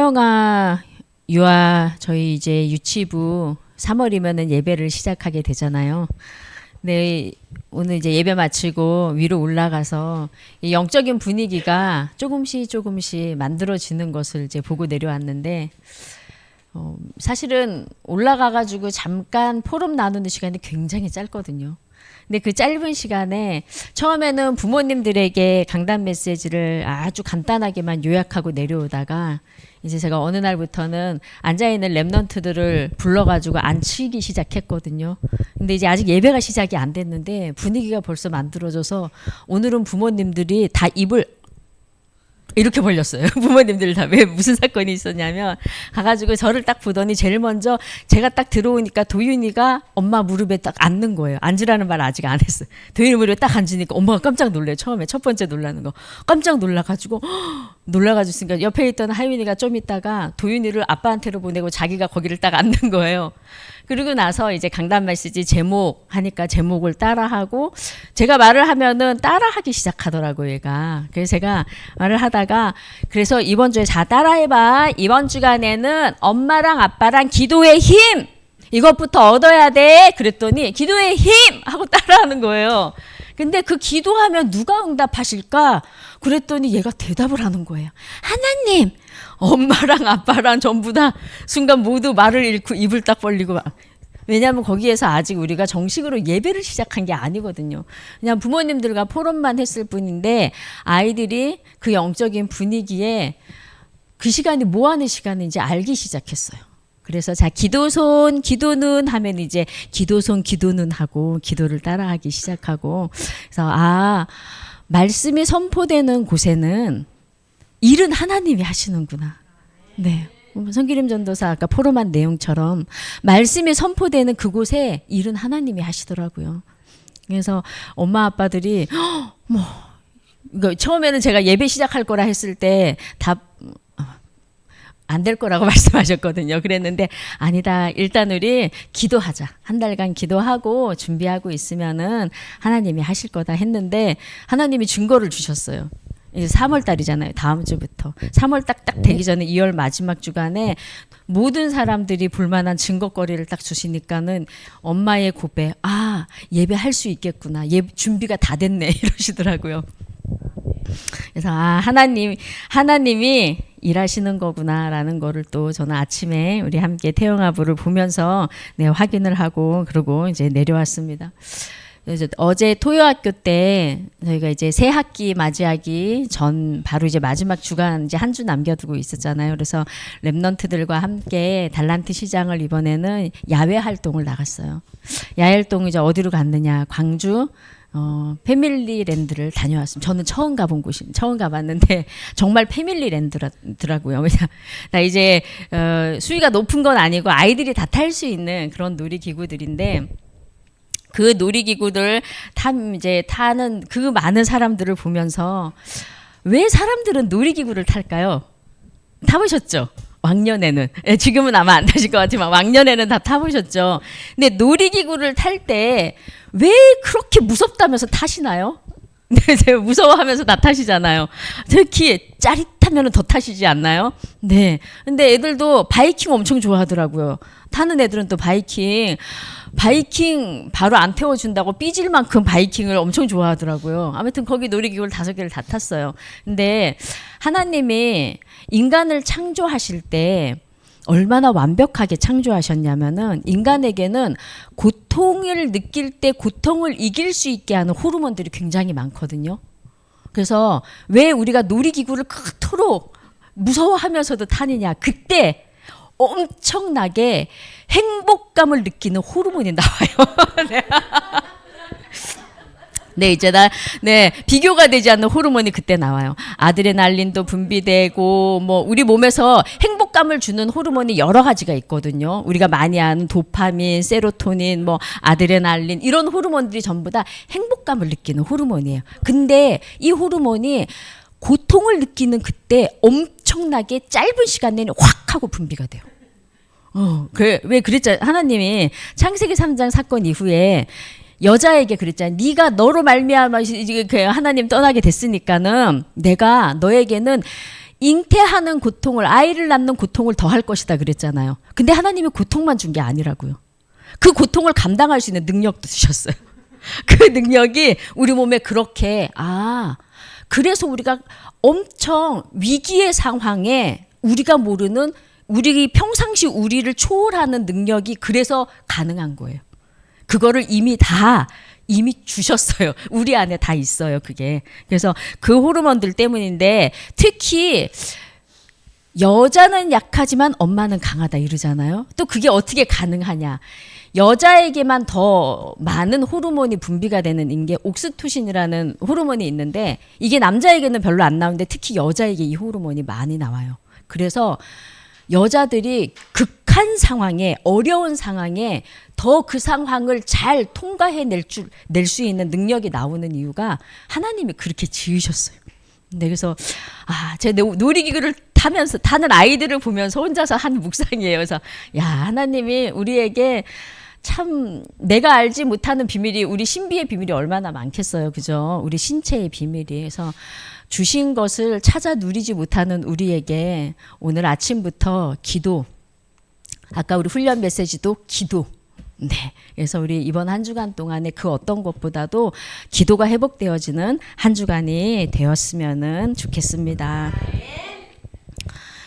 태영아, 유아, 저희 이제 유치부 3월이면은 예배를 시작하게 되잖아요. 네, 오늘 이제 예배 마치고 위로 올라가서 이 영적인 분위기가 조금씩 만들어지는 것을 이제 보고 내려왔는데, 사실은 올라가가지고 잠깐 포럼 나누는 시간이 굉장히 짧거든요. 근데 그 짧은 시간에 처음에는 부모님들에게 강단 메시지를 아주 간단하게만 요약하고 내려오다가 이제 제가 어느 날부터는 앉아있는 랩런트들을 불러가지고 앉히기 시작했거든요. 근데 이제 아직 예배가 시작이 안 됐는데 분위기가 벌써 만들어져서 오늘은 부모님들이 다 입을 이렇게 벌렸어요. 부모님들 다. 왜 무슨 사건이 있었냐면 가가지고 저를 딱 보더니 제일 먼저 제가 딱 들어오니까 도윤이가 엄마 무릎에 딱 앉는 거예요. 앉으라는 말 아직 안 했어요. 도윤이 무릎에 딱 앉으니까 엄마가 깜짝 놀래요. 처음에 첫 번째 놀라는 거. 깜짝 놀라가지고 놀라가지고 옆에 있던 하윤이가 좀 있다가 도윤이를 아빠한테로 보내고 자기가 거기를 딱 앉는 거예요. 그리고 나서 이제 강단 메시지 제목 하니까 제목을 따라하고 제가 말을 하면은 따라하기 시작하더라고요, 얘가. 그래서 제가 말을 하다가 그래서 이번 주에 자 따라해봐. 이번 주간에는 엄마랑 아빠랑 기도의 힘 이것부터 얻어야 돼. 그랬더니 기도의 힘 하고 따라하는 거예요. 근데 그 기도하면 누가 응답하실까? 그랬더니 얘가 대답을 하는 거예요. 하나님, 엄마랑 아빠랑 전부 다 순간 모두 말을 잃고 입을 딱 벌리고. 왜냐하면 거기에서 아직 우리가 정식으로 예배를 시작한 게 아니거든요. 그냥 부모님들과 포럼만 했을 뿐인데 아이들이 그 영적인 분위기에 그 시간이 뭐 하는 시간인지 알기 시작했어요. 그래서 자 기도손 기도눈 하면 이제 기도손 기도눈 하고 기도를 따라하기 시작하고 그래서 말씀이 선포되는 곳에는 일은 하나님이 하시는구나. 네. 성기림 전도사 아까 포럼한 내용처럼 말씀이 선포되는 그곳에 일은 하나님이 하시더라고요. 그래서 엄마 아빠들이 처음에는 제가 예배 시작할 거라 했을 때 답 안 될 거라고 말씀하셨거든요. 그랬는데 아니다. 일단 우리 기도하자. 한 달간 기도하고 준비하고 있으면은 하나님이 하실 거다 했는데 하나님이 증거를 주셨어요. 이제 3월 달이잖아요. 다음 주부터. 3월 딱딱 되기 전에 2월 마지막 주간에 모든 사람들이 볼만한 증거거리를 딱 주시니까는 엄마의 고백, 예배할 수 있겠구나. 준비가 다 됐네. 이러시더라고요. 그래서 하나님이 일하시는 거구나라는 거를 또 저는 아침에 우리 함께 태영아부를 보면서 확인을 하고 그러고 이제 내려왔습니다. 어제 토요학교 때 저희가 이제 새 학기 맞이하기 전 바로 이제 마지막 주간 이제 한 주 남겨두고 있었잖아요. 그래서 랩런트들과 함께 달란트 시장을 이번에는 야외 활동을 나갔어요. 야외 활동 이제 어디로 갔느냐? 광주 패밀리랜드를 다녀왔습니다. 저는 처음 가봤는데 정말 패밀리랜드더라고요. 나 이제 수위가 높은 건 아니고 아이들이 다 탈 수 있는 그런 놀이기구들인데. 그 놀이기구들 타는 그 많은 사람들을 보면서 왜 사람들은 놀이기구를 탈까요? 타보셨죠? 왕년에는. 지금은 아마 안 타실 것 같지만 왕년에는 다 타보셨죠? 근데 놀이기구를 탈 때 왜 그렇게 무섭다면서 타시나요? 네, 무서워하면서 다 타시잖아요. 특히 짜릿하면 더 타시지 않나요? 네. 근데 애들도 바이킹 엄청 좋아하더라고요. 타는 애들은 또 바이킹 바로 안 태워준다고 삐질 만큼 바이킹을 엄청 좋아하더라고요. 아무튼 거기 놀이기구를 5개를 다 탔어요. 근데 하나님이 인간을 창조하실 때 얼마나 완벽하게 창조하셨냐면은 인간에게는 고통을 느낄 때 고통을 이길 수 있게 하는 호르몬들이 굉장히 많거든요. 그래서 왜 우리가 놀이기구를 그토록 무서워하면서도 타느냐. 그때 엄청나게 행복감을 느끼는 호르몬이 나와요. 네, 비교가 되지 않는 호르몬이 그때 나와요. 아드레날린도 분비되고, 우리 몸에서 행복감을 주는 호르몬이 여러 가지가 있거든요. 우리가 많이 아는 도파민, 세로토닌, 아드레날린, 이런 호르몬들이 전부 다 행복감을 느끼는 호르몬이에요. 근데 이 호르몬이 고통을 느끼는 그때 엄청나게 짧은 시간 내내 확 하고 분비가 돼요. 왜 그랬죠? 하나님이 창세기 3장 사건 이후에 여자에게 그랬잖아요. 네가 너로 말미암아 하나님 떠나게 됐으니까는 내가 너에게는 잉태하는 고통을, 아이를 낳는 고통을 더 할 것이다 그랬잖아요. 근데 하나님이 고통만 준 게 아니라고요. 그 고통을 감당할 수 있는 능력도 주셨어요. 그 능력이 우리 몸에 그렇게, 그래서 우리가 엄청 위기의 상황에 우리가 모르는, 우리 평상시 우리를 초월하는 능력이 그래서 가능한 거예요. 그거를 이미 주셨어요. 우리 안에 다 있어요, 그게. 그래서 그 호르몬들 때문인데, 특히 여자는 약하지만 엄마는 강하다 이러잖아요. 또 그게 어떻게 가능하냐. 여자에게만 더 많은 호르몬이 분비가 되는 게 옥시토신이라는 호르몬이 있는데, 이게 남자에게는 별로 안 나오는데 특히 여자에게 이 호르몬이 많이 나와요. 그래서 여자들이 극한 상황에, 어려운 상황에 더 그 상황을 잘 통과해 낼 수 있는 능력이 나오는 이유가 하나님이 그렇게 지으셨어요. 네, 그래서 제 놀이기구를 타는 아이들을 보면서 혼자서 한 묵상이에요. 그래서 하나님이 우리에게 참 내가 알지 못하는 비밀이, 우리 신비의 비밀이 얼마나 많겠어요. 그죠? 우리 신체의 비밀이. 그래서 주신 것을 찾아 누리지 못하는 우리에게 오늘 아침부터 기도, 아까 우리 훈련 메시지도 기도. 네. 그래서 우리 이번 한 주간 동안에 그 어떤 것보다도 기도가 회복되어지는 한 주간이 되었으면 좋겠습니다.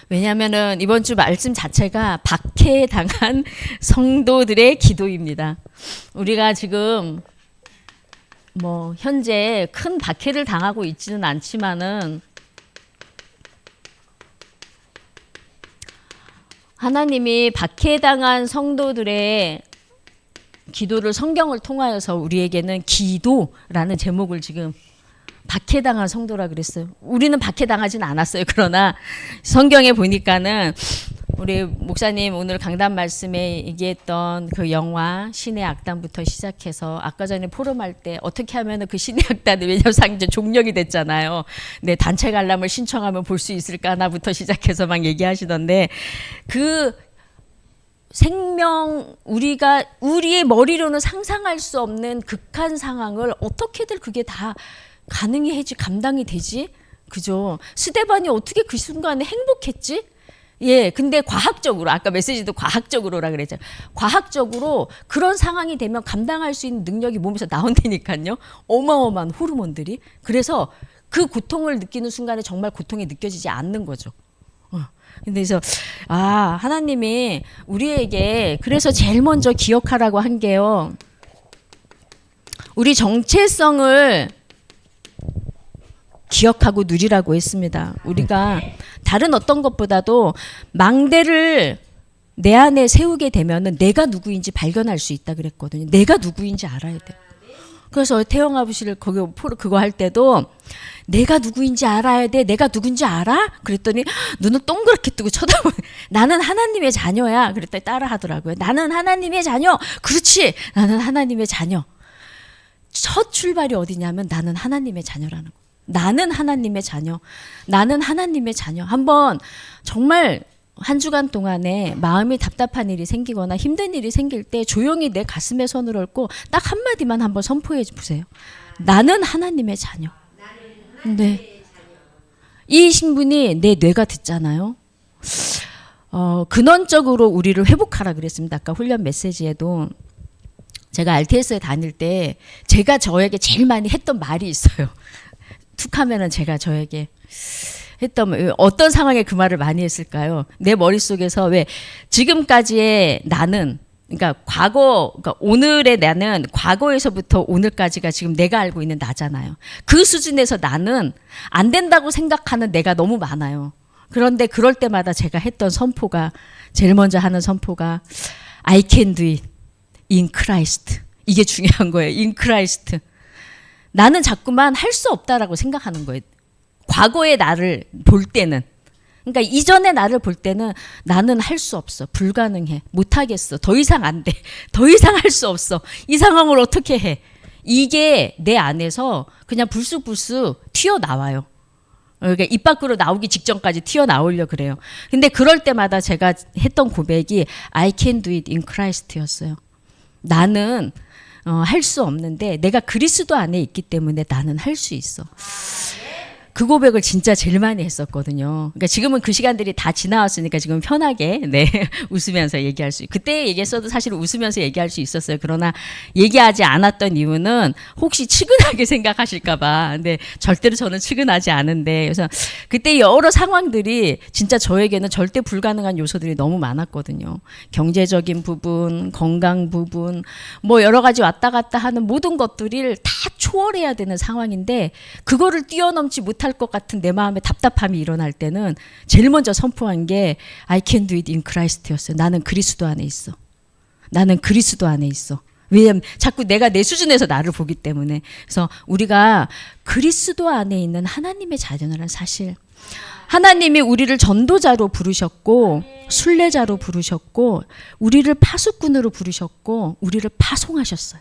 왜냐하면은 이번 주 말씀 자체가 박해당한 성도들의 기도입니다. 우리가 지금 현재 큰 박해를 당하고 있지는 않지만은 하나님이 박해당한 성도들의 기도를 성경을 통하여서 우리에게는 기도라는 제목을 지금, 박해당한 성도라 그랬어요. 우리는 박해당하진 않았어요. 그러나 성경에 보니까는 우리 목사님 오늘 강단 말씀에 얘기했던 그 영화 신의 악단부터 시작해서, 아까 전에 포럼할 때 어떻게 하면 그 신의 악단이, 왜냐하면 이제 종력이 됐잖아요. 네, 단체 관람을 신청하면 볼 수 있을까 나부터 시작해서 막 얘기하시던데, 그 생명, 우리의 머리로는 상상할 수 없는 극한 상황을 어떻게들 그게 다 가능해지, 감당이 되지? 그죠? 스데반이 어떻게 그 순간에 행복했지? 예, 근데 과학적으로, 아까 메시지도 과학적으로라 그랬잖아요. 과학적으로 그런 상황이 되면 감당할 수 있는 능력이 몸에서 나온다니까요. 어마어마한 호르몬들이. 그래서 그 고통을 느끼는 순간에 정말 고통이 느껴지지 않는 거죠. 근데 그래서 하나님이 우리에게 그래서 제일 먼저 기억하라고 한 게요, 우리 정체성을 기억하고 누리라고 했습니다. 우리가 다른 어떤 것보다도 망대를 내 안에 세우게 되면은 내가 누구인지 발견할 수 있다 그랬거든요. 내가 누구인지 알아야 돼. 그래서 태영 아버지를 그거 할 때도 내가 누구인지 알아야 돼. 내가 누군지 알아? 그랬더니 눈을 동그랗게 뜨고 쳐다보네. 나는 하나님의 자녀야. 그랬더니 따라 하더라고요. 나는 하나님의 자녀. 그렇지. 나는 하나님의 자녀. 첫 출발이 어디냐면 나는 하나님의 자녀라는 거. 나는 하나님의 자녀. 나는 하나님의 자녀. 한번 정말 한 주간 동안에 마음이 답답한 일이 생기거나 힘든 일이 생길 때 조용히 내 가슴에 손을 얹고 딱 한마디만 한번 선포해 보세요. 나는 하나님의 자녀. 네. 이 신분이 내 뇌가 듣잖아요. 근원적으로 우리를 회복하라 그랬습니다. 아까 훈련 메시지에도 제가 RTS에 다닐 때 제가 저에게 제일 많이 했던 말이 있어요. 툭 하면은 제가 저에게 했던, 어떤 상황에 그 말을 많이 했을까요? 내 머릿속에서 왜 지금까지의 나는, 그러니까 그러니까 오늘의 나는 과거에서부터 오늘까지가 지금 내가 알고 있는 나잖아요. 그 수준에서 나는 안 된다고 생각하는 내가 너무 많아요. 그런데 그럴 때마다 제가 했던 선포가, 제일 먼저 하는 선포가 I can do it in Christ. 이게 중요한 거예요. in Christ. 나는 자꾸만 할 수 없다라고 생각하는 거예요. 과거의 나를 볼 때는. 그러니까 이전의 나를 볼 때는 나는 할 수 없어. 불가능해. 못하겠어. 더 이상 안 돼. 더 이상 할 수 없어. 이 상황을 어떻게 해. 이게 내 안에서 그냥 불쑥불쑥 튀어나와요. 그러니까 입 밖으로 나오기 직전까지 튀어나오려 그래요. 근데 그럴 때마다 제가 했던 고백이 I can do it in Christ였어요. 나는 할 수 없는데 내가 그리스도 안에 있기 때문에 나는 할 수 있어. 그 고백을 진짜 제일 많이 했었거든요. 그러니까 지금은 그 시간들이 다 지나왔으니까 지금 편하게 네 웃으면서 얘기할 수. 그때 얘기했어도 사실 웃으면서 얘기할 수 있었어요. 그러나 얘기하지 않았던 이유는 혹시 측은하게 생각하실까봐. 근데 절대로 저는 측은하지 않은데 그래서 그때 여러 상황들이 진짜 저에게는 절대 불가능한 요소들이 너무 많았거든요. 경제적인 부분, 건강 부분, 뭐 여러 가지 왔다 갔다 하는 모든 것들을 다 초월해야 되는 상황인데 그거를 뛰어넘지 못할 것 같은 내 마음에 답답함이 일어날 때는 제일 먼저 선포한 게 I can do it in Christ였어요. 나는 그리스도 안에 있어. 나는 그리스도 안에 있어. 왜냐면 자꾸 내가 내 수준에서 나를 보기 때문에. 그래서 우리가 그리스도 안에 있는 하나님의 자녀라는 사실. 하나님이 우리를 전도자로 부르셨고 순례자로 부르셨고 우리를 파수꾼으로 부르셨고 우리를 파송하셨어요.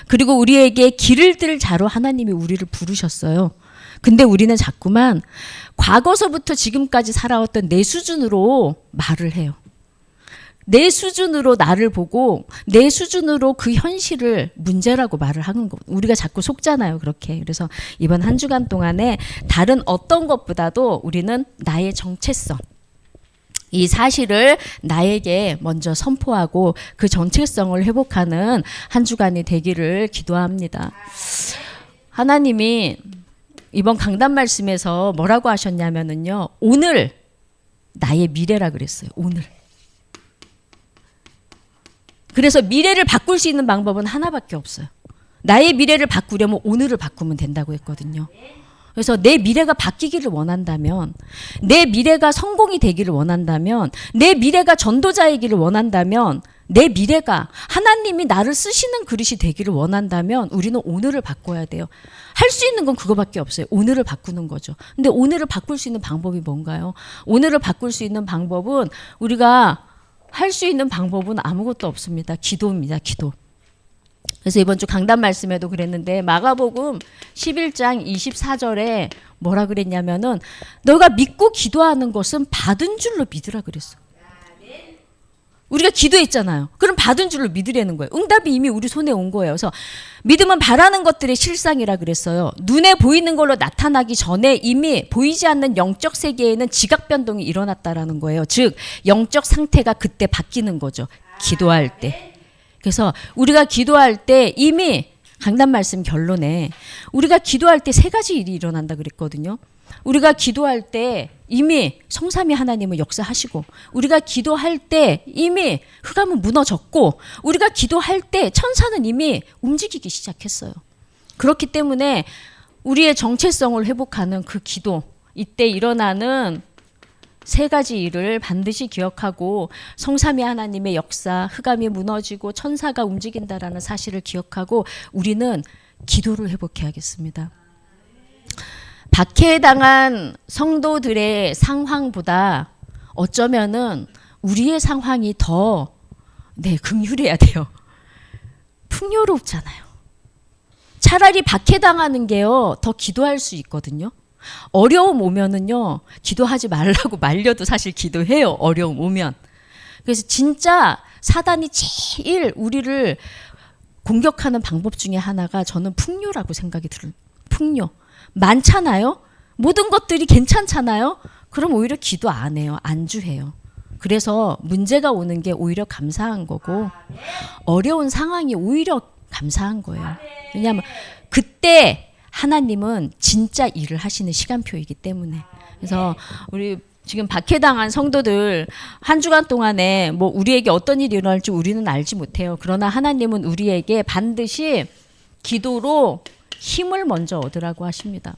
그리고 우리에게 길을 들 자로 하나님이 우리를 부르셨어요. 근데 우리는 자꾸만 과거서부터 지금까지 살아왔던 내 수준으로 말을 해요. 내 수준으로 나를 보고 내 수준으로 그 현실을 문제라고 말을 하는 거. 우리가 자꾸 속잖아요. 그렇게. 그래서 이번 한 주간 동안에 다른 어떤 것보다도 우리는 나의 정체성, 이 사실을 나에게 먼저 선포하고 그 정체성을 회복하는 한 주간이 되기를 기도합니다. 하나님이 이번 강단 말씀에서 뭐라고 하셨냐면은요. 오늘 나의 미래라 그랬어요. 오늘. 그래서 미래를 바꿀 수 있는 방법은 하나밖에 없어요. 나의 미래를 바꾸려면 오늘을 바꾸면 된다고 했거든요. 그래서 내 미래가 바뀌기를 원한다면, 내 미래가 성공이 되기를 원한다면, 내 미래가 전도자이기를 원한다면, 내 미래가 하나님이 나를 쓰시는 그릇이 되기를 원한다면 우리는 오늘을 바꿔야 돼요. 할 수 있는 건 그거밖에 없어요. 오늘을 바꾸는 거죠. 근데 오늘을 바꿀 수 있는 방법이 뭔가요? 오늘을 바꿀 수 있는 방법은 우리가 할 수 있는 방법은 아무것도 없습니다. 기도입니다. 기도. 그래서 이번 주 강단 말씀에도 그랬는데 마가복음 11장 24절에 뭐라 그랬냐면은 너가 믿고 기도하는 것은 받은 줄로 믿으라 그랬어. 우리가 기도했잖아요. 그럼 받은 줄로 믿으라는 거예요. 응답이 이미 우리 손에 온 거예요. 그래서 믿음은 바라는 것들의 실상이라 그랬어요. 눈에 보이는 걸로 나타나기 전에 이미 보이지 않는 영적 세계에는 지각 변동이 일어났다라는 거예요. 즉 영적 상태가 그때 바뀌는 거죠. 기도할 때. 그래서 우리가 기도할 때 이미 강단 말씀 결론에 우리가 기도할 때 세 가지 일이 일어난다 그랬거든요. 우리가 기도할 때 이미 성삼위 하나님은 역사하시고 우리가 기도할 때 이미 흑암은 무너졌고 우리가 기도할 때 천사는 이미 움직이기 시작했어요. 그렇기 때문에 우리의 정체성을 회복하는 그 기도, 이때 일어나는 세 가지 일을 반드시 기억하고 성삼위 하나님의 역사, 흑암이 무너지고 천사가 움직인다라는 사실을 기억하고 우리는 기도를 회복해야겠습니다. 박해당한 성도들의 상황보다 어쩌면은 우리의 상황이 더 긍휼해야 돼요. 풍요롭잖아요. 차라리 박해당하는 게요 더 기도할 수 있거든요. 어려움 오면은요 기도하지 말라고 말려도 사실 기도해요. 어려움 오면. 그래서 진짜 사단이 제일 우리를 공격하는 방법 중에 하나가 저는 풍요라고 생각이 들어요. 풍요. 많잖아요. 모든 것들이 괜찮잖아요. 그럼 오히려 기도 안 해요. 안주해요. 그래서 문제가 오는 게 오히려 감사한 거고 어려운 상황이 오히려 감사한 거예요. 왜냐하면 그때 하나님은 진짜 일을 하시는 시간표이기 때문에. 그래서 우리 지금 박해당한 성도들 한 주간 동안에 뭐 우리에게 어떤 일이 일어날지 우리는 알지 못해요. 그러나 하나님은 우리에게 반드시 기도로 힘을 먼저 얻으라고 하십니다.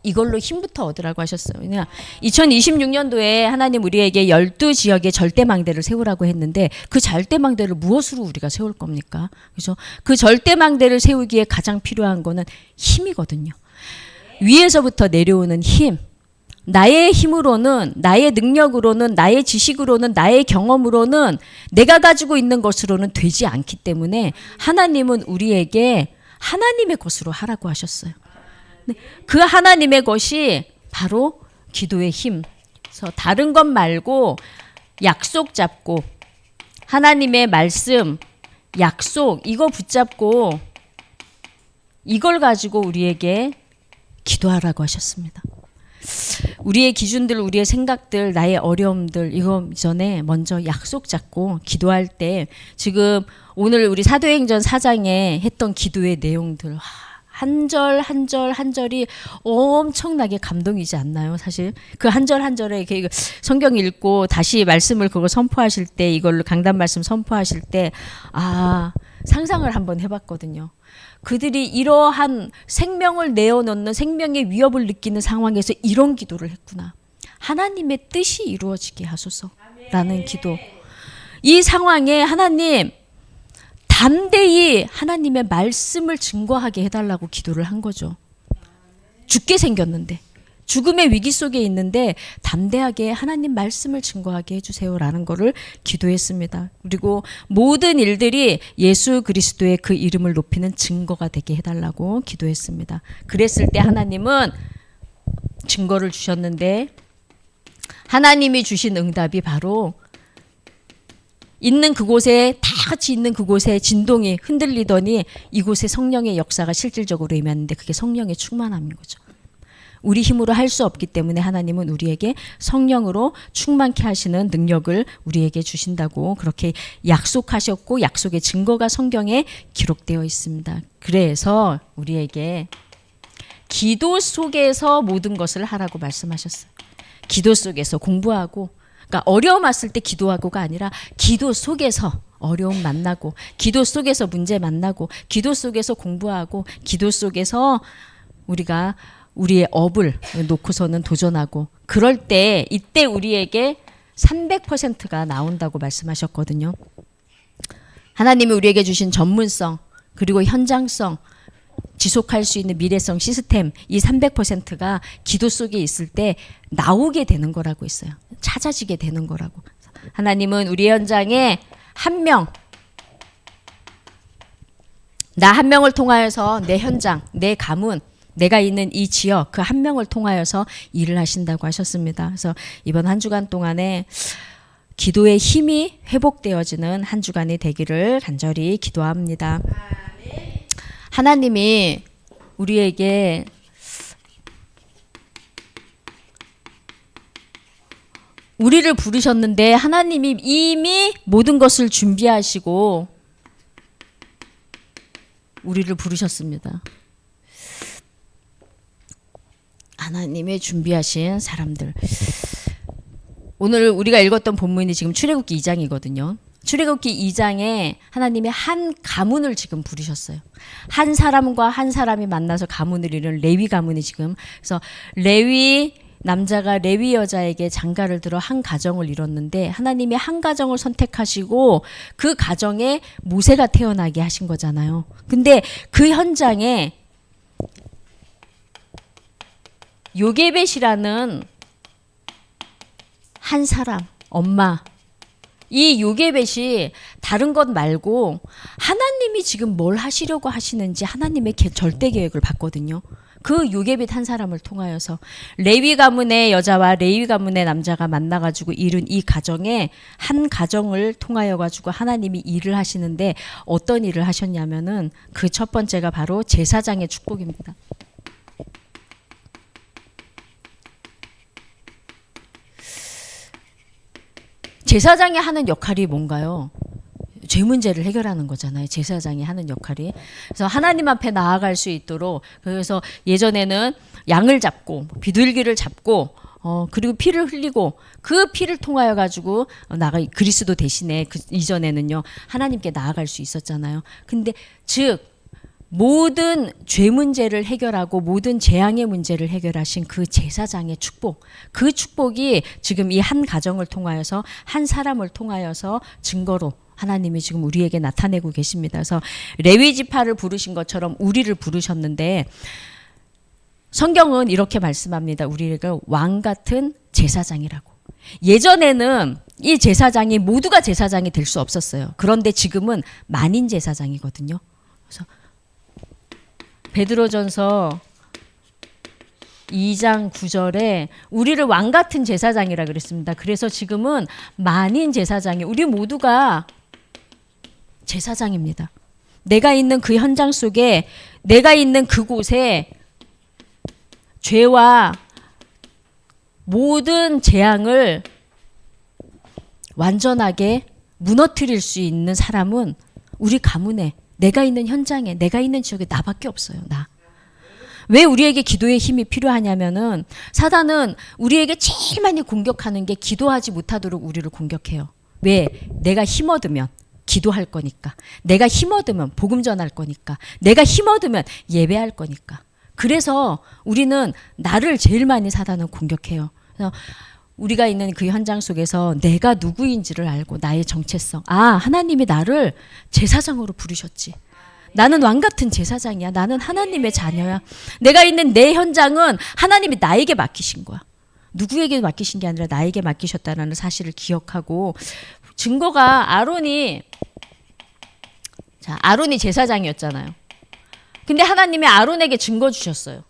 이걸로 힘부터 얻으라고 하셨어요. 그냥 2026년도에 하나님 우리에게 12지역의 절대망대를 세우라고 했는데 그 절대망대를 무엇으로 우리가 세울 겁니까? 그래서 그 절대망대를 세우기에 가장 필요한 거는 힘이거든요. 위에서부터 내려오는 힘. 나의 힘으로는, 나의 능력으로는, 나의 지식으로는, 나의 경험으로는 내가 가지고 있는 것으로는 되지 않기 때문에 하나님은 우리에게 하나님의 것으로 하라고 하셨어요. 그 하나님의 것이 바로 기도의 힘. 그래서 다른 것 말고 약속 잡고 하나님의 말씀, 약속 이거 붙잡고 이걸 가지고 우리에게 기도하라고 하셨습니다. 우리의 기준들, 우리의 생각들, 나의 어려움들 이거 전에 먼저 약속 잡고 기도할 때 지금 오늘 우리 사도행전 4장에 했던 기도의 내용들 한 절 한 절 한 절이 엄청나게 감동이지 않나요? 사실 그 한 절 한 절에 성경 읽고 다시 말씀을 그거 선포하실 때 이걸로 강단 말씀 선포하실 때 상상을 한번 해봤거든요. 그들이 이러한 생명을 내어놓는 생명의 위협을 느끼는 상황에서 이런 기도를 했구나. 하나님의 뜻이 이루어지게 하소서라는 기도. 이 상황에 하나님 담대히 하나님의 말씀을 증거하게 해달라고 기도를 한 거죠. 죽게 생겼는데 죽음의 위기 속에 있는데 담대하게 하나님 말씀을 증거하게 해주세요라는 거를 기도했습니다. 그리고 모든 일들이 예수 그리스도의 그 이름을 높이는 증거가 되게 해달라고 기도했습니다. 그랬을 때 하나님은 증거를 주셨는데 하나님이 주신 응답이 바로 있는 그곳에 다 같이 있는 그곳에 진동이 흔들리더니 이곳에 성령의 역사가 실질적으로 임했는데 그게 성령의 충만함인 거죠. 우리 힘으로 할 수 없기 때문에 하나님은 우리에게 성령으로 충만케 하시는 능력을 우리에게 주신다고 그렇게 약속하셨고 약속의 증거가 성경에 기록되어 있습니다. 그래서 우리에게 기도 속에서 모든 것을 하라고 말씀하셨어요. 기도 속에서 공부하고 그러니까 어려움 왔을 때 기도하고가 아니라 기도 속에서 어려움 만나고 기도 속에서 문제 만나고 기도 속에서 공부하고 기도 속에서 우리가 우리의 업을 놓고서는 도전하고 그럴 때 이때 우리에게 300%가 나온다고 말씀하셨거든요. 하나님이 우리에게 주신 전문성 그리고 현장성 지속할 수 있는 미래성 시스템 이 300%가 기도 속에 있을 때 나오게 되는 거라고 했어요. 찾아지게 되는 거라고. 하나님은 우리 현장에 한 명, 나 한 명을 통하여서 내 현장, 내 가문, 내가 있는 이 지역 그 한 명을 통하여서 일을 하신다고 하셨습니다. 그래서 이번 한 주간 동안에 기도의 힘이 회복되어지는 한 주간이 되기를 간절히 기도합니다. 하나님이 우리에게 우리를 부르셨는데 하나님이 이미 모든 것을 준비하시고 우리를 부르셨습니다. 하나님의 준비하신 사람들. 오늘 우리가 읽었던 본문이 지금 출애굽기 2장이거든요. 출애굽기 2장에 하나님이 한 가문을 지금 부르셨어요. 한 사람과 한 사람이 만나서 가문을 이루는 레위 가문이 지금 그래서 레위 남자가 레위 여자에게 장가를 들어 한 가정을 이뤘는데 하나님이 한 가정을 선택하시고 그 가정에 모세가 태어나게 하신 거잖아요. 근데 그 현장에 요게벳이라는 한 사람, 엄마 이 요게벳이 다른 것 말고 하나님이 지금 뭘 하시려고 하시는지 하나님의 절대 계획을 봤거든요. 그 요게벳 한 사람을 통하여서 레위 가문의 여자와 레위 가문의 남자가 만나가지고 이룬 이 가정에 한 가정을 통하여 가지고 하나님이 일을 하시는데 어떤 일을 하셨냐면은 그 첫 번째가 바로 제사장의 축복입니다. 제사장이 하는 역할이 뭔가요? 죄 문제를 해결하는 거잖아요. 제사장이 하는 역할이. 그래서 하나님 앞에 나아갈 수 있도록 그래서 예전에는 양을 잡고 비둘기를 잡고 그리고 피를 흘리고 그 피를 통하여 가지고 그리스도 대신에 이전에는요 하나님께 나아갈 수 있었잖아요. 근데 즉 모든 죄 문제를 해결하고 모든 재앙의 문제를 해결하신 그 제사장의 축복, 그 축복이 지금 이 한 가정을 통하여서 한 사람을 통하여서 증거로 하나님이 지금 우리에게 나타내고 계십니다. 그래서 레위 지파를 부르신 것처럼 우리를 부르셨는데 성경은 이렇게 말씀합니다. 우리를 왕 같은 제사장이라고. 예전에는 이 제사장이 모두가 제사장이 될 수 없었어요. 그런데 지금은 만인 제사장이거든요. 그래서 베드로전서 2장 9절에 우리를 왕 같은 제사장이라 그랬습니다. 그래서 지금은 만인 제사장이 우리 모두가 제사장입니다. 내가 있는 그 현장 속에 내가 있는 그곳에 죄와 모든 재앙을 완전하게 무너뜨릴 수 있는 사람은 우리 가문에, 내가 있는 현장에, 내가 있는 지역에 나밖에 없어요. 나. 왜 우리에게 기도의 힘이 필요하냐면은 사단은 우리에게 제일 많이 공격하는 게 기도하지 못하도록 우리를 공격해요. 왜? 내가 힘 얻으면 기도할 거니까. 내가 힘 얻으면 복음 전할 거니까. 내가 힘 얻으면 예배할 거니까. 그래서 우리는 나를 제일 많이 사단은 공격해요. 그래서 우리가 있는 그 현장 속에서 내가 누구인지를 알고 나의 정체성. 하나님이 나를 제사장으로 부르셨지. 나는 왕 같은 제사장이야. 나는 하나님의 자녀야. 내가 있는 내 현장은 하나님이 나에게 맡기신 거야. 누구에게 맡기신 게 아니라 나에게 맡기셨다는 사실을 기억하고, 증거가 아론이 제사장이었잖아요. 근데 하나님이 아론에게 증거 주셨어요.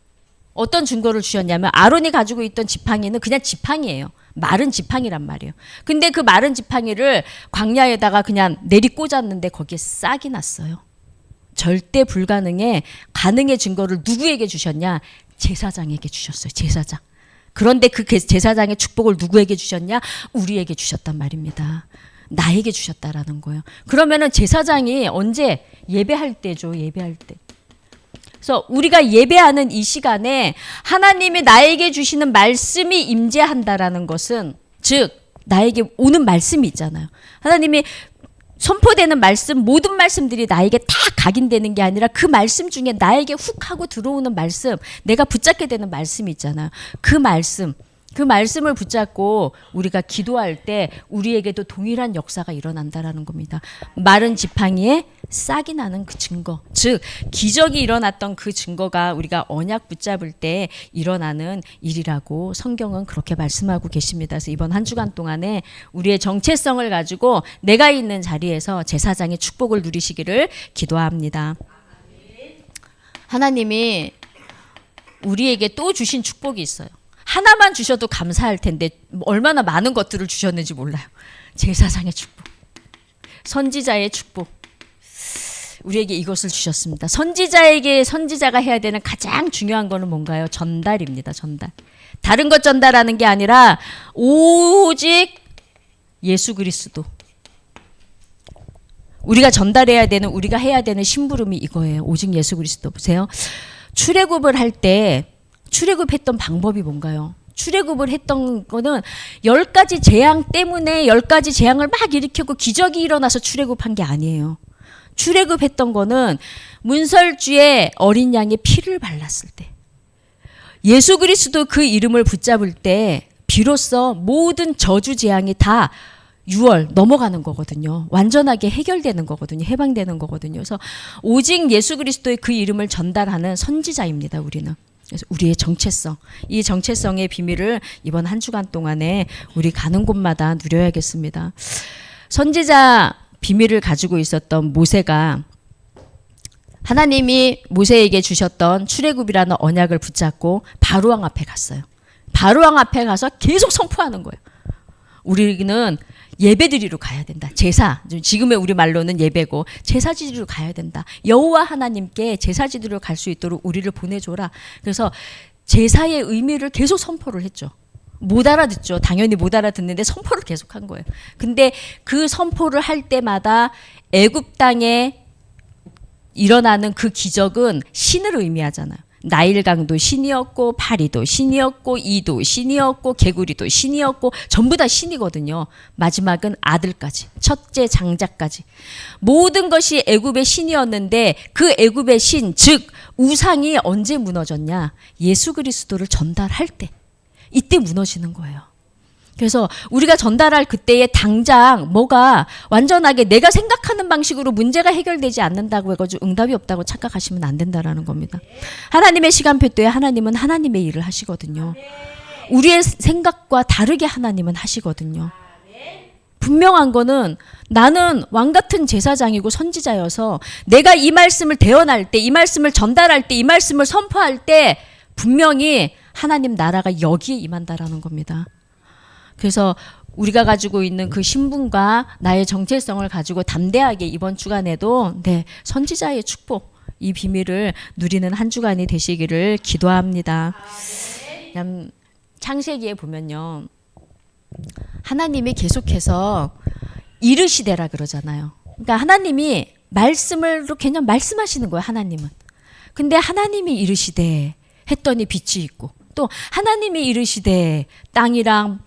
어떤 증거를 주셨냐면 아론이 가지고 있던 지팡이는 그냥 지팡이에요. 마른 지팡이란 말이에요. 근데 그 마른 지팡이를 광야에다가 그냥 내리 꽂았는데 거기에 싹이 났어요. 절대 불가능의 가능의 증거를 누구에게 주셨냐? 제사장에게 주셨어요. 제사장. 그런데 그 제사장의 축복을 누구에게 주셨냐? 우리에게 주셨단 말입니다. 나에게 주셨다라는 거예요. 그러면은 제사장이 언제? 예배할 때죠. 예배할 때. 그래서 우리가 예배하는 이 시간에 하나님이 나에게 주시는 말씀이 임재한다라는 것은, 즉 나에게 오는 말씀이 있잖아요. 하나님이 선포되는 말씀, 모든 말씀들이 나에게 다 각인되는 게 아니라 그 말씀 중에 나에게 훅 하고 들어오는 말씀, 내가 붙잡게 되는 말씀이 있잖아요. 그 말씀을 붙잡고 우리가 기도할 때 우리에게도 동일한 역사가 일어난다라는 겁니다. 마른 지팡이에 싹이 나는 그 증거, 즉 기적이 일어났던 그 증거가 우리가 언약 붙잡을 때 일어나는 일이라고 성경은 그렇게 말씀하고 계십니다. 그래서 이번 한 주간 동안에 우리의 정체성을 가지고 내가 있는 자리에서 제사장의 축복을 누리시기를 기도합니다. 하나님이 우리에게 또 주신 축복이 있어요. 하나만 주셔도 감사할 텐데 얼마나 많은 것들을 주셨는지 몰라요. 제사장의 축복, 선지자의 축복, 우리에게 이것을 주셨습니다. 선지자가 해야 되는 가장 중요한 거는 뭔가요? 전달입니다. 전달. 다른 것 전달하는 게 아니라 오직 예수 그리스도. 우리가 전달해야 되는, 우리가 해야 되는 심부름이 이거예요. 오직 예수 그리스도. 보세요. 출애굽을 할 때 출애굽했던 방법이 뭔가요? 출애굽을 했던 거는 10가지 재앙 때문에 10가지 재앙을 막 일으키고 기적이 일어나서 출애굽한 게 아니에요. 출애굽했던 거는 문설주에 어린 양의 피를 발랐을 때, 예수 그리스도 그 이름을 붙잡을 때 비로소 모든 저주 재앙이 다 6월 넘어가는 거거든요. 완전하게 해결되는 거거든요. 해방되는 거거든요. 그래서 오직 예수 그리스도의 그 이름을 전달하는 선지자입니다. 우리는. 그래서 우리의 정체성, 이 정체성의 비밀을 이번 한 주간 동안에 우리 가는 곳마다 누려야겠습니다. 선지자 비밀을 가지고 있었던 모세가 하나님이 모세에게 주셨던 출애굽이라는 언약을 붙잡고 바로왕 앞에 갔어요. 바로왕 앞에 가서 계속 선포하는 거예요. 우리는 예배드리러 가야 된다. 제사, 지금의 우리 말로는 예배고 제사지리로 가야 된다. 여호와 하나님께 제사지리로 갈 수 있도록 우리를 보내줘라. 그래서 제사의 의미를 계속 선포를 했죠. 못 알아듣죠. 당연히 못 알아듣는데 선포를 계속한 거예요. 근데 그 선포를 할 때마다 애굽 땅에 일어나는 그 기적은 신을 의미하잖아요. 나일강도 신이었고 파리도 신이었고 이도 신이었고 개구리도 신이었고 전부 다 신이거든요. 마지막은 아들까지, 첫째 장자까지 모든 것이 애굽의 신이었는데 그 애굽의 신, 즉 우상이 언제 무너졌냐? 예수 그리스도를 전달할 때, 이때 무너지는 거예요. 그래서 우리가 전달할 그때에 당장 뭐가 완전하게 내가 생각하는 방식으로 문제가 해결되지 않는다고 해가지고 응답이 없다고 착각하시면 안 된다라는 겁니다. 하나님의 시간표대에 하나님은 하나님의 일을 하시거든요. 우리의 생각과 다르게 하나님은 하시거든요. 분명한 거는 나는 왕 같은 제사장이고 선지자여서 내가 이 말씀을 대언할 때, 이 말씀을 전달할 때, 이 말씀을 선포할 때 분명히 하나님 나라가 여기에 임한다라는 겁니다. 그래서 우리가 가지고 있는 그 신분과 나의 정체성을 가지고 담대하게 이번 주간에도 선지자의 축복, 이 비밀을 누리는 한 주간이 되시기를 기도합니다. 창세기에 보면요, 하나님이 계속해서 이르시되라 그러잖아요. 그러니까 하나님이 말씀을 그냥 말씀하시는 거예요. 하나님은. 근데 하나님이 이르시되 했더니 빛이 있고, 또 하나님이 이르시되 땅이랑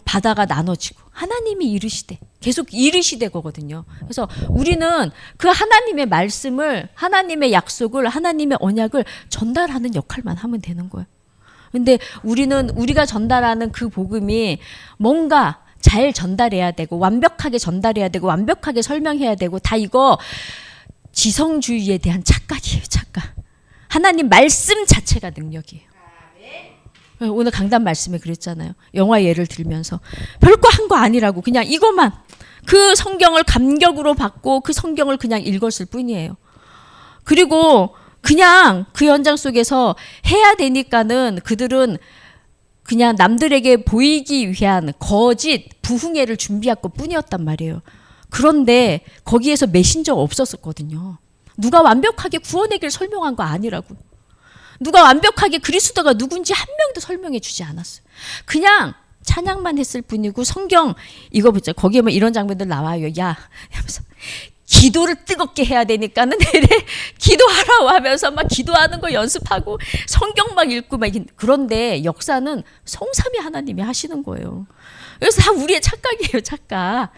바다가 나눠지고, 하나님이 이르시되 계속 이르시되 거거든요. 그래서 우리는 그 하나님의 말씀을, 하나님의 약속을, 하나님의 언약을 전달하는 역할만 하면 되는 거예요. 근데 우리가 전달하는 그 복음이 뭔가 잘 전달해야 되고, 완벽하게 전달해야 되고, 완벽하게 설명해야 되고, 다 이거 지성주의에 대한 착각이에요. 착각. 하나님 말씀 자체가 능력이에요. 오늘 강단 말씀에 그랬잖아요. 영화 예를 들면서 별거 한 거 아니라고, 그냥 이것만, 그 성경을 감격으로 받고 그 성경을 그냥 읽었을 뿐이에요. 그리고 그냥 그 현장 속에서 해야 되니까는 그들은 그냥 남들에게 보이기 위한 거짓 부흥회를 준비할 것 뿐이었단 말이에요. 그런데 거기에서 메신저 없었거든요. 누가 완벽하게 구원의 길 설명한 거 아니라고. 누가 완벽하게 그리스도가 누군지 한 명도 설명해 주지 않았어요. 그냥 찬양만 했을 뿐이고, 성경 이거 보자. 거기에 뭐 이런 장면들 나와요. 야, 하면서 기도를 뜨겁게 해야 되니까는 내래 기도하라고 하면서 막 기도하는 거 연습하고 성경 막 읽고 막. 그런데 역사는 성삼위 하나님이 하시는 거예요. 그래서 다 우리의 착각이에요. 착각.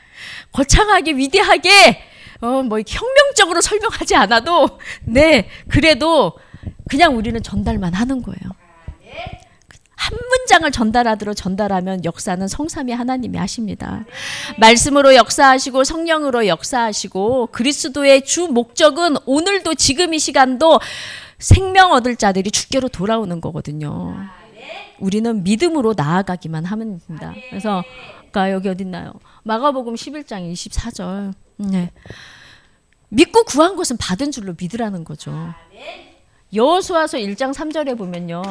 거창하게 위대하게 뭐 혁명적으로 설명하지 않아도, 네, 그래도 그냥 우리는 전달만 하는 거예요. 한 문장을 전달하면 역사는 성삼위 하나님이 하십니다. 말씀으로 역사하시고 성령으로 역사하시고, 그리스도의 주 목적은 오늘도 지금 이 시간도 생명 얻을 자들이 주께로 돌아오는 거거든요. 우리는 믿음으로 나아가기만 하면 됩니다. 그래서 아까 여기 어딨나요? 마가복음 11장 24절. 네. 믿고 구한 것은 받은 줄로 믿으라는 거죠. 여호수아서 1장 3절에 보면요,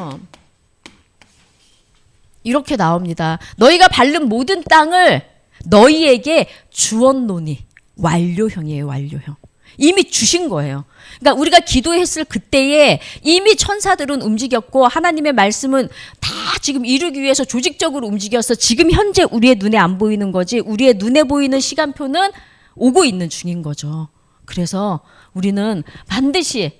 이렇게 나옵니다. 너희가 밟는 모든 땅을 너희에게 주었노니. 완료형이에요. 완료형. 이미 주신 거예요. 그러니까 우리가 기도했을 그때에 이미 천사들은 움직였고, 하나님의 말씀은 다 지금 이루기 위해서 조직적으로 움직여서 지금 현재 우리의 눈에 안 보이는 거지, 우리의 눈에 보이는 시간표는 오고 있는 중인 거죠. 그래서 우리는 반드시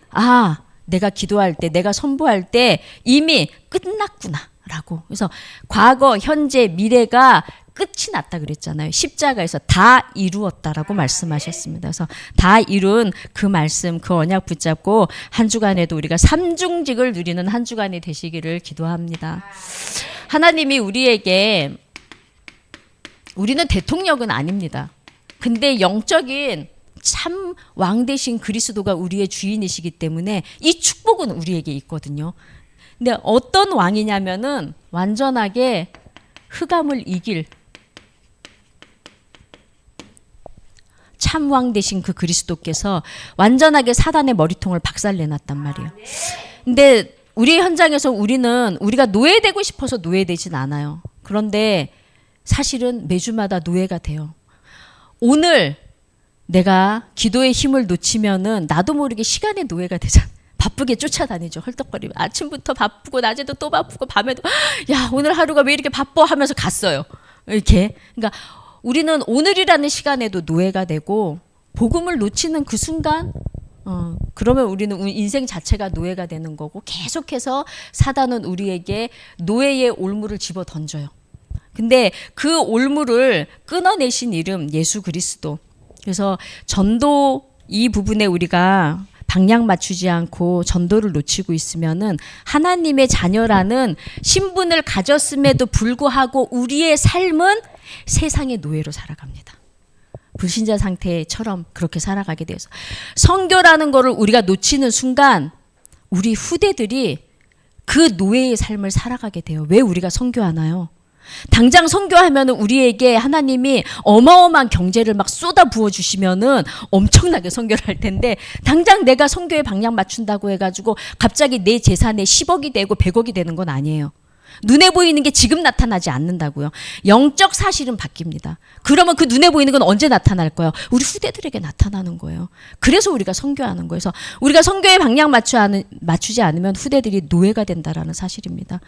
내가 기도할 때, 내가 선포할 때 이미 끝났구나 라고. 그래서 과거, 현재, 미래가 끝이 났다 그랬잖아요. 십자가에서 다 이루었다라고 말씀하셨습니다. 그래서 다 이룬 그 말씀, 그 언약 붙잡고 한 주간에도 우리가 삼중직을 누리는 한 주간이 되시기를 기도합니다. 하나님이 우리에게, 우리는 대통령은 아닙니다. 근데 영적인 참 왕 대신 그리스도가 우리의 주인이시기 때문에 이 축복은 우리에게 있거든요. 근데 어떤 왕이냐면은 완전하게 흑암을 이길 참왕 되신 그 그리스도께서 완전하게 사단의 머리통을 박살내놨단 말이에요. 근데 우리 현장에서 우리가 노예되고 싶어서 노예되진 않아요. 그런데 사실은 매주마다 노예가 돼요. 오늘 내가 기도의 힘을 놓치면은 나도 모르게 시간의 노예가 되잖아. 바쁘게 쫓아다니죠. 헐떡거리면 아침부터 바쁘고 낮에도 또 바쁘고 밤에도 야, 오늘 하루가 왜 이렇게 바빠 하면서 갔어요. 이렇게. 그러니까 우리는 오늘이라는 시간에도 노예가 되고, 복음을 놓치는 그 순간 그러면 우리는 인생 자체가 노예가 되는 거고, 계속해서 사단은 우리에게 노예의 올무를 집어 던져요. 근데 그 올무를 끊어내신 이름 예수 그리스도. 그래서 전도 이 부분에 우리가 방향 맞추지 않고 전도를 놓치고 있으면은 하나님의 자녀라는 신분을 가졌음에도 불구하고 우리의 삶은 세상의 노예로 살아갑니다. 불신자 상태처럼 그렇게 살아가게 돼서, 선교라는 거를 우리가 놓치는 순간 우리 후대들이 그 노예의 삶을 살아가게 돼요. 왜 우리가 선교하나요? 당장 선교하면은 우리에게 하나님이 어마어마한 경제를 막 쏟아 부어 주시면은 엄청나게 선교를 할 텐데, 당장 내가 선교에 방향 맞춘다고 해가지고 갑자기 내 재산에 10억이 되고 100억이 되는 건 아니에요. 눈에 보이는 게 지금 나타나지 않는다고요. 영적 사실은 바뀝니다. 그러면 그 눈에 보이는 건 언제 나타날 거예요? 우리 후대들에게 나타나는 거예요. 그래서 우리가 선교하는 거예요. 그래서 우리가 선교에 방향 맞추지 않으면 후대들이 노예가 된다라는 사실입니다.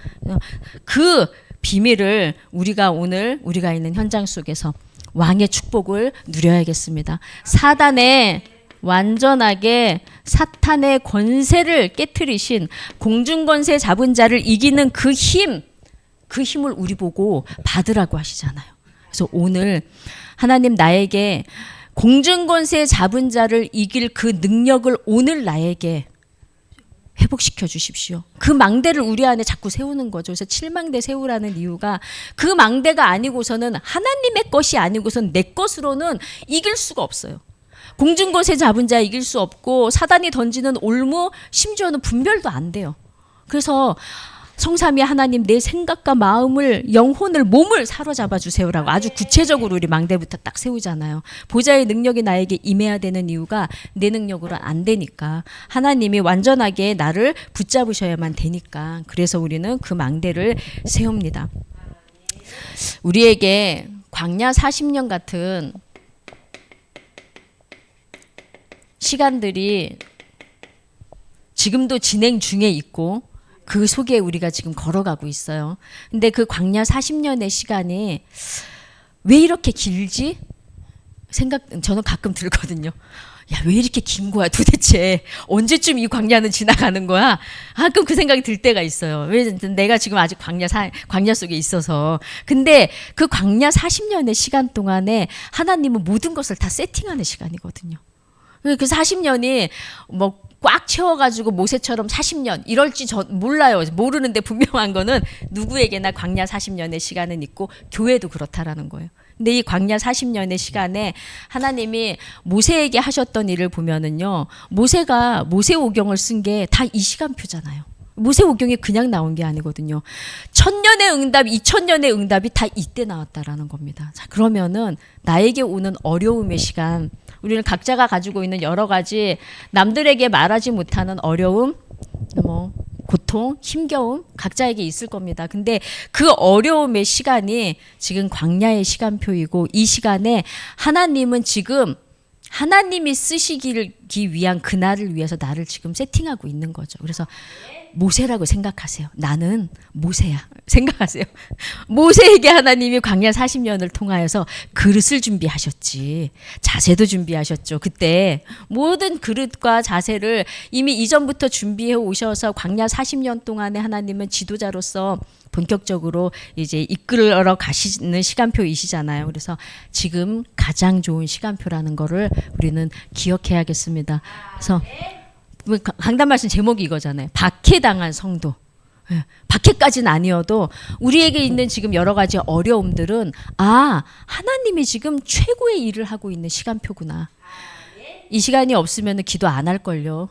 그 비밀을 우리가 오늘 우리가 있는 현장 속에서 왕의 축복을 누려야겠습니다. 사단의 완전하게 사탄의 권세를 깨트리신 공중권세 잡은 자를 이기는 그 힘을 우리 보고 받으라고 하시잖아요. 그래서 오늘 하나님 나에게 공중권세 잡은 자를 이길 그 능력을 오늘 나에게 회복시켜 주십시오. 그 망대를 우리 안에 자꾸 세우는 거죠. 그래서 7망대 세우라는 이유가 그 망대가 아니고서는 하나님의 것이 아니고선 내 것으로는 이길 수가 없어요. 공중권세 잡은 자 이길 수 없고 사단이 던지는 올무 심지어는 분별도 안 돼요. 그래서 성삼위 하나님 내 생각과 마음을 영혼을 몸을 사로잡아 주세요라고 아주 구체적으로 우리 망대부터 딱 세우잖아요. 보좌의 능력이 나에게 임해야 되는 이유가 내 능력으로 안 되니까 하나님이 완전하게 나를 붙잡으셔야만 되니까 그래서 우리는 그 망대를 세웁니다. 우리에게 광야 40년 같은 시간들이 지금도 진행 중에 있고 그 속에 우리가 지금 걸어가고 있어요. 근데 그 광야 40년의 시간이 왜 이렇게 길지? 저는 가끔 들거든요. 야, 왜 이렇게 긴 거야 도대체? 언제쯤 이 광야는 지나가는 거야? 가끔 그 생각이 들 때가 있어요. 왜 내가 지금 아직 광야 속에 있어서. 근데 그 광야 40년의 시간 동안에 하나님은 모든 것을 다 세팅하는 시간이거든요. 그 40년이 뭐 꽉 채워가지고 모세처럼 40년 이럴지 몰라요. 모르는데 분명한 거는 누구에게나 광야 40년의 시간은 있고 교회도 그렇다라는 거예요. 근데 이 광야 40년의 시간에 하나님이 모세에게 하셨던 일을 보면은요. 모세가 모세오경을 쓴 게 다 이 시간표잖아요. 모세오경이 그냥 나온 게 아니거든요. 1000년의 응답, 2000년의 응답이 다 이때 나왔다라는 겁니다. 자, 그러면은 나에게 오는 어려움의 시간, 우리는 각자가 가지고 있는 여러 가지 남들에게 말하지 못하는 어려움, 고통, 힘겨움 각자에게 있을 겁니다. 근데 그 어려움의 시간이 지금 광야의 시간표이고 이 시간에 하나님은 지금 하나님이 쓰시기 위한 그날을 위해서 나를 지금 세팅하고 있는 거죠. 그래서 모세라고 생각하세요. 나는 모세야. 생각하세요. 모세에게 하나님이 광야 40년을 통하여서 그릇을 준비하셨지. 자세도 준비하셨죠. 그때 모든 그릇과 자세를 이미 이전부터 준비해 오셔서 광야 40년 동안에 하나님은 지도자로서 본격적으로 이제 이끌어 가시는 시간표이시잖아요. 그래서 지금 가장 좋은 시간표라는 거를 우리는 기억해야겠습니다. 그래서 강단 말씀 제목이 이거잖아요. 박해당한 성도. 박해까지는 아니어도 우리에게 있는 지금 여러 가지 어려움들은 하나님이 지금 최고의 일을 하고 있는 시간표구나. 이 시간이 없으면 기도 안 할걸요.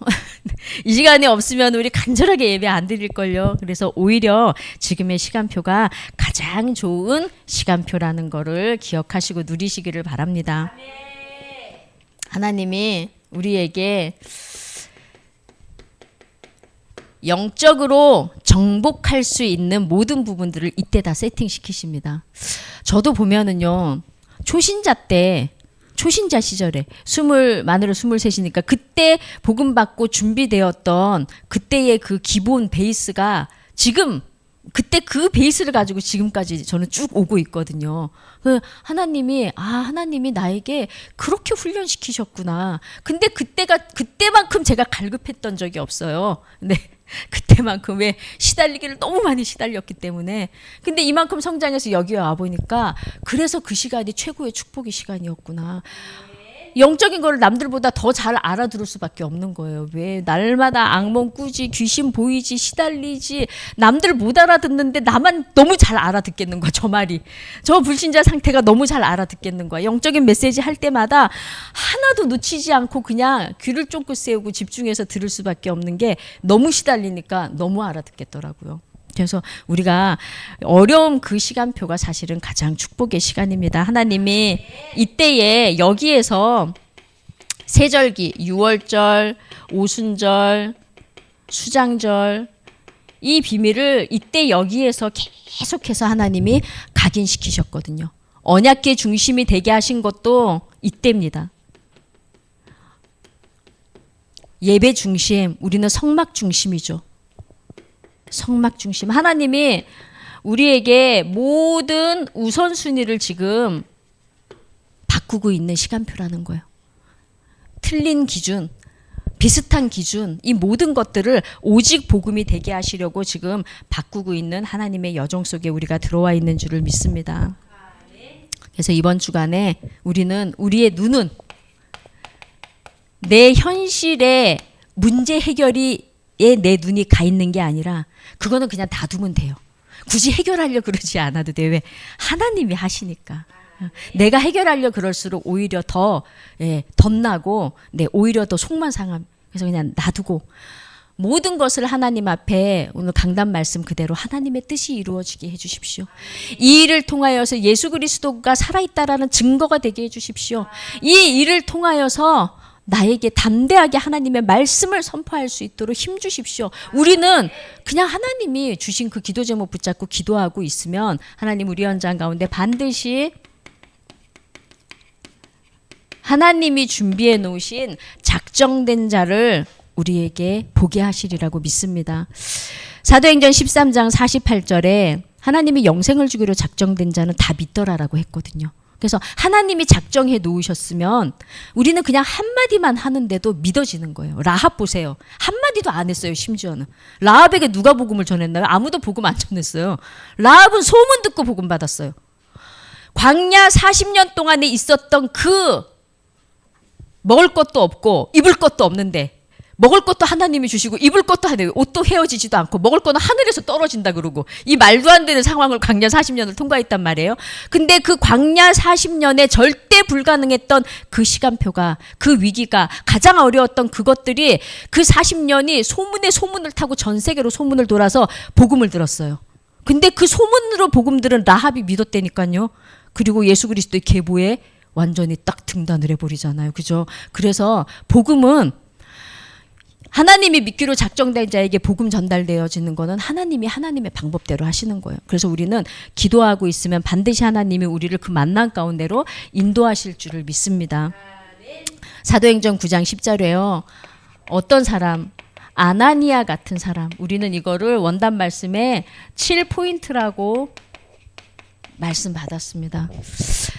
이 시간이 없으면 우리 간절하게 예배 안 드릴걸요. 그래서 오히려 지금의 시간표가 가장 좋은 시간표라는 거를 기억하시고 누리시기를 바랍니다. 하나님이 우리에게 영적으로 정복할 수 있는 모든 부분들을 이때 다 세팅시키십니다. 저도 보면은요. 초신자 시절에 만으로 23이니까 그때 복음 받고 준비되었던 그때의 그 기본 베이스가 지금 그때 그 베이스를 가지고 지금까지 저는 쭉 오고 있거든요. 하나님이 나에게 그렇게 훈련시키셨구나. 근데 그때만큼 제가 갈급했던 적이 없어요. 네. 그때만큼 왜 시달리기를 너무 많이 시달렸기 때문에. 근데 이만큼 성장해서 여기 와 보니까 그래서 그 시간이 최고의 축복의 시간이었구나. 영적인 걸 남들보다 더 잘 알아들을 수밖에 없는 거예요. 왜 날마다 악몽 꾸지, 귀신 보이지, 시달리지, 남들 못 알아듣는데 나만 너무 잘 알아듣겠는 거야. 저 말이. 저 불신자 상태가 너무 잘 알아듣겠는 거야. 영적인 메시지 할 때마다 하나도 놓치지 않고 그냥 귀를 쫑긋 세우고 집중해서 들을 수밖에 없는 게 너무 시달리니까 너무 알아듣겠더라고요. 그래서 우리가 어려운 그 시간표가 사실은 가장 축복의 시간입니다. 하나님이 이때에 여기에서 세절기, 유월절, 오순절, 수장절 이 비밀을 이때 여기에서 계속해서 하나님이 각인시키셨거든요. 언약궤 중심이 되게 하신 것도 이때입니다. 예배 중심, 우리는 성막 중심이죠. 성막 중심. 하나님이 우리에게 모든 우선순위를 지금 바꾸고 있는 시간표라는 거예요. 틀린 기준, 비슷한 기준, 이 모든 것들을 오직 복음이 되게 하시려고 지금 바꾸고 있는 하나님의 여정 속에 우리가 들어와 있는 줄을 믿습니다. 그래서 이번 주간에 우리는 우리의 눈은 내 현실의 문제 해결에 내 눈이 가 있는 게 아니라 그거는 그냥 놔두면 돼요. 굳이 해결하려 그러지 않아도 돼요. 왜? 하나님이 하시니까. 내가 해결하려 그럴수록 오히려 더 덧나고 오히려 더 속만 상함. 그래서 그냥 놔두고 모든 것을 하나님 앞에 오늘 강단 말씀 그대로 하나님의 뜻이 이루어지게 해주십시오. 이 일을 통하여서 예수 그리스도가 살아있다라는 증거가 되게 해주십시오. 이 일을 통하여서 나에게 담대하게 하나님의 말씀을 선포할 수 있도록 힘주십시오. 우리는 그냥 하나님이 주신 그 기도 제목 붙잡고 기도하고 있으면 하나님 우리 현장 가운데 반드시 하나님이 준비해 놓으신 작정된 자를 우리에게 보게 하시리라고 믿습니다. 사도행전 13장 48절에 하나님이 영생을 주기로 작정된 자는 다 믿더라라고 했거든요. 그래서 하나님이 작정해 놓으셨으면 우리는 그냥 한마디만 하는데도 믿어지는 거예요. 라합 보세요. 한마디도 안 했어요. 심지어는. 라합에게 누가 복음을 전했나요? 아무도 복음 안 전했어요. 라합은 소문 듣고 복음 받았어요. 광야 40년 동안에 있었던 그 먹을 것도 없고 입을 것도 없는데 먹을 것도 하나님이 주시고 입을 것도 하나님이 옷도 헤어지지도 않고 먹을 거는 하늘에서 떨어진다 그러고 이 말도 안 되는 상황을 광야 40년을 통과했단 말이에요. 근데 그 광야 40년에 절대 불가능했던 그 시간표가 그 위기가 가장 어려웠던 그것들이 그 40년이 소문에 소문을 타고 전 세계로 소문을 돌아서 복음을 들었어요. 근데 그 소문으로 복음들은 라합이 믿었다니까요. 그리고 예수 그리스도의 계보에 완전히 딱 등단을 해버리잖아요. 그죠? 그래서 복음은 하나님이 믿기로 작정된 자에게 복음 전달되어지는 것은 하나님이 하나님의 방법대로 하시는 거예요. 그래서 우리는 기도하고 있으면 반드시 하나님이 우리를 그 만난 가운데로 인도하실 줄을 믿습니다. 사도행전 9장 10절에요. 어떤 사람, 아나니아 같은 사람, 우리는 이거를 원단 말씀에 7포인트라고 말씀 받았습니다.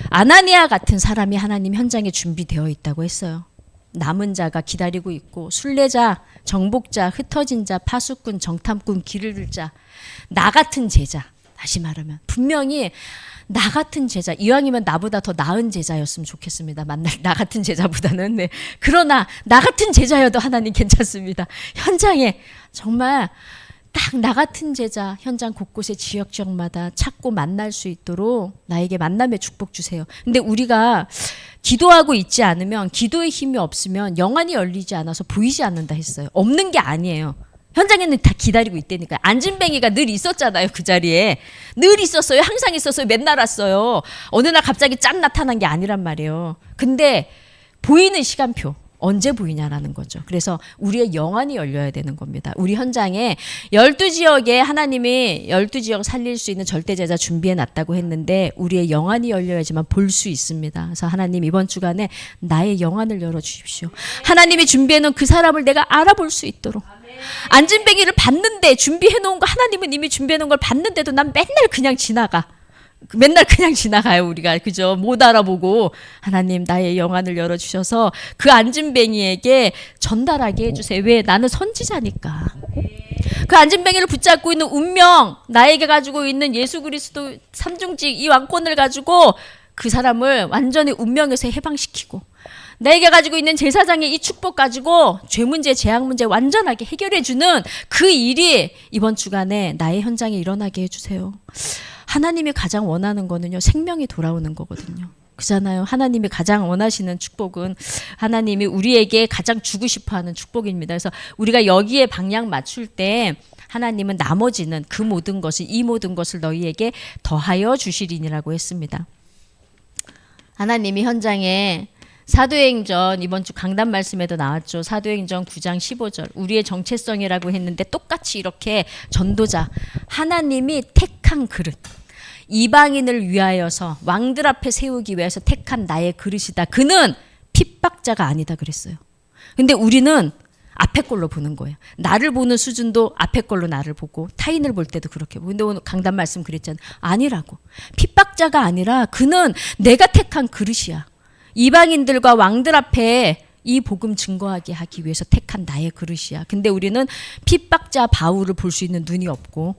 아나니아 같은 사람이 하나님 현장에 준비되어 있다고 했어요. 남은 자가 기다리고 있고 순례자, 정복자, 흩어진 자, 파수꾼, 정탐꾼, 길을 잃을 자, 나 같은 제자. 다시 말하면 분명히 나 같은 제자, 이왕이면 나보다 더 나은 제자였으면 좋겠습니다. 만날 나 같은 제자보다는. 네. 그러나 나 같은 제자여도 하나님 괜찮습니다. 현장에 정말 딱 나 같은 제자 현장 곳곳에 지역마다 찾고 만날 수 있도록 나에게 만남의 축복 주세요. 근데 우리가 기도하고 있지 않으면, 기도의 힘이 없으면 영안이 열리지 않아서 보이지 않는다 했어요. 없는 게 아니에요. 현장에는 다 기다리고 있다니까요. 안진뱅이가 늘 있었잖아요. 그 자리에 늘 있었어요. 항상 있었어요. 맨날 왔어요. 어느 날 갑자기 짠 나타난 게 아니란 말이에요. 근데 보이는 시간표 언제 보이냐라는 거죠. 그래서 우리의 영안이 열려야 되는 겁니다. 우리 현장에 12지역에 하나님이 12지역 살릴 수 있는 절대제자 준비해 놨다고 했는데 우리의 영안이 열려야지만 볼 수 있습니다. 그래서 하나님 이번 주간에 나의 영안을 열어주십시오. 하나님이 준비해 놓은 그 사람을 내가 알아볼 수 있도록. 안진뱅이를 봤는데 준비해 놓은 거 하나님은 이미 준비해 놓은 걸 봤는데도 난 맨날 그냥 지나가. 맨날 그냥 지나가요. 우리가 그죠? 못 알아보고 하나님 나의 영안을 열어주셔서 그 안진뱅이에게 전달하게 해주세요. 왜? 나는 선지자니까. 그 안진뱅이를 붙잡고 있는 운명, 나에게 가지고 있는 예수 그리스도 삼중직 이 왕권을 가지고 그 사람을 완전히 운명에서 해방시키고 내게 가지고 있는 제사장의 이 축복 가지고 죄 문제, 재앙 문제 완전하게 해결해주는 그 일이 이번 주간에 나의 현장에 일어나게 해주세요. 하나님이 가장 원하는 거는요, 생명이 돌아오는 거거든요. 그잖아요. 하나님이 가장 원하시는 축복은 하나님이 우리에게 가장 주고 싶어하는 축복입니다. 그래서 우리가 여기에 방향 맞출 때 하나님은 나머지는 그 모든 것을, 이 모든 것을 너희에게 더하여 주시리니라고 했습니다. 하나님이 현장에 사도행전 이번 주 강단 말씀에도 나왔죠. 사도행전 9장 15절 우리의 정체성이라고 했는데 똑같이 이렇게 전도자 하나님이 택한 그릇 이방인을 위하여서 왕들 앞에 세우기 위해서 택한 나의 그릇이다. 그는 핍박자가 아니다 그랬어요. 근데 우리는 앞에 걸로 보는 거예요. 나를 보는 수준도 앞에 걸로 나를 보고 타인을 볼 때도 그렇게 보고. 근데 오늘 강단 말씀 그랬잖아요. 아니라고. 핍박자가 아니라 그는 내가 택한 그릇이야. 이방인들과 왕들 앞에 이 복음 증거하게 하기 위해서 택한 나의 그릇이야. 근데 우리는 핍박자 바울을 볼 수 있는 눈이 없고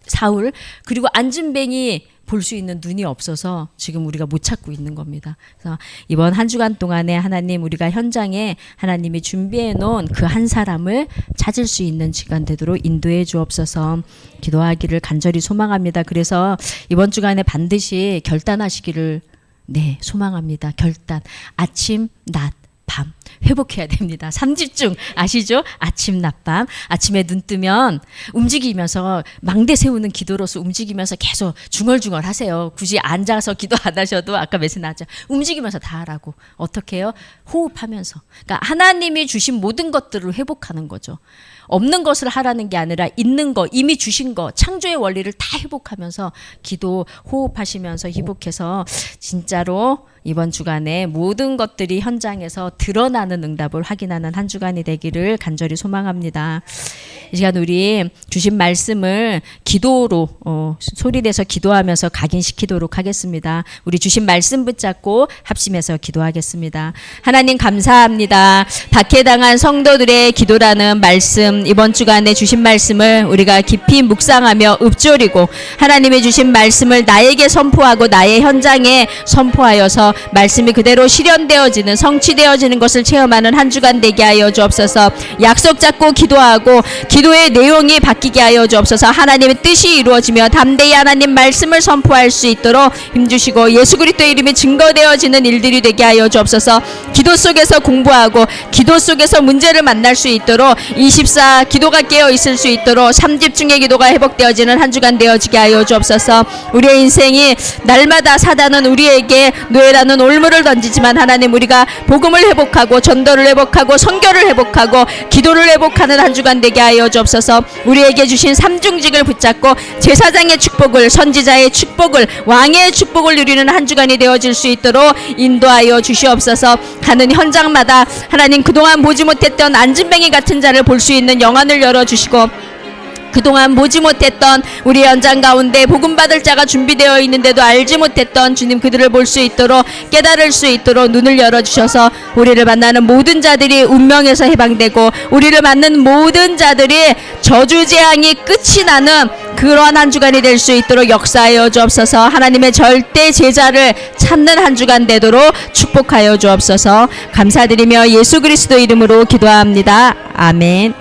사울 그리고 안진뱅이 볼 수 있는 눈이 없어서 지금 우리가 못 찾고 있는 겁니다. 그래서 이번 한 주간 동안에 하나님 우리가 현장에 하나님이 준비해 놓은 그 한 사람을 찾을 수 있는 시간 되도록 인도해 주옵소서 기도하기를 간절히 소망합니다. 그래서 이번 주간에 반드시 결단하시기를 소망합니다. 결단 아침 낮 밤 회복해야 됩니다. 3집중 아시죠? 아침 낮밤 아침에 눈 뜨면 움직이면서 망대 세우는 기도로서 움직이면서 계속 중얼중얼 하세요. 굳이 앉아서 기도 안 하셔도 아까 메시지 나왔죠. 움직이면서 다 하라고. 어떻게 해요? 호흡하면서. 그러니까 하나님이 주신 모든 것들을 회복하는 거죠. 없는 것을 하라는 게 아니라 있는 거 이미 주신 거 창조의 원리를 다 회복하면서 기도 호흡하시면서 회복해서 진짜로 이번 주간에 모든 것들이 현장에서 드러나는 응답을 확인하는 한 주간이 되기를 간절히 소망합니다. 이 시간 우리 주신 말씀을 기도로 소리내서 기도하면서 각인시키도록 하겠습니다. 우리 주신 말씀 붙잡고 합심해서 기도하겠습니다. 하나님 감사합니다. 박해당한 성도들의 기도라는 말씀 이번 주간에 주신 말씀을 우리가 깊이 묵상하며 읊조리고 하나님이 주신 말씀을 나에게 선포하고 나의 현장에 선포하여서 말씀이 그대로 실현되어지는 성취되어지는 것을 체험하는 한 주간 되게 하여 주옵소서. 약속 잡고 기도하고 기도의 내용이 바뀌게 하여 주옵소서. 하나님의 뜻이 이루어지며 담대히 하나님 말씀을 선포할 수 있도록 힘주시고 예수 그리스도의 이름이 증거되어지는 일들이 되게 하여 주옵소서. 기도 속에서 공부하고 기도 속에서 문제를 만날 수 있도록 24 기도가 깨어 있을 수 있도록 3집중의 기도가 회복되어지는 한 주간 되어지게 하여 주옵소서. 우리의 인생이 날마다 사단은 우리에게 노예라는 올무를 던지지만 하나님 우리가 복음을 회복하고 전도를 회복하고 선교를 회복하고 기도를 회복하는 한 주간 되게 하여 주옵소서. 우리에게 주신 삼중직을 붙잡고 제사장의 축복을 선지자의 축복을 왕의 축복을 누리는 한 주간이 되어질 수 있도록 인도하여 주시옵소서. 가는 현장마다 하나님 그동안 보지 못했던 안진뱅이 같은 자를 볼 수 있는 영안을 열어주시고 그동안 보지 못했던 우리 현장 가운데 복음 받을 자가 준비되어 있는데도 알지 못했던 주님 그들을 볼 수 있도록 깨달을 수 있도록 눈을 열어주셔서 우리를 만나는 모든 자들이 운명에서 해방되고 우리를 만나는 모든 자들이 저주재앙이 끝이 나는 그러한 한 주간이 될 수 있도록 역사하여 주옵소서. 하나님의 절대 제자를 찾는 한 주간 되도록 축복하여 주옵소서. 감사드리며 예수 그리스도 이름으로 기도합니다. 아멘.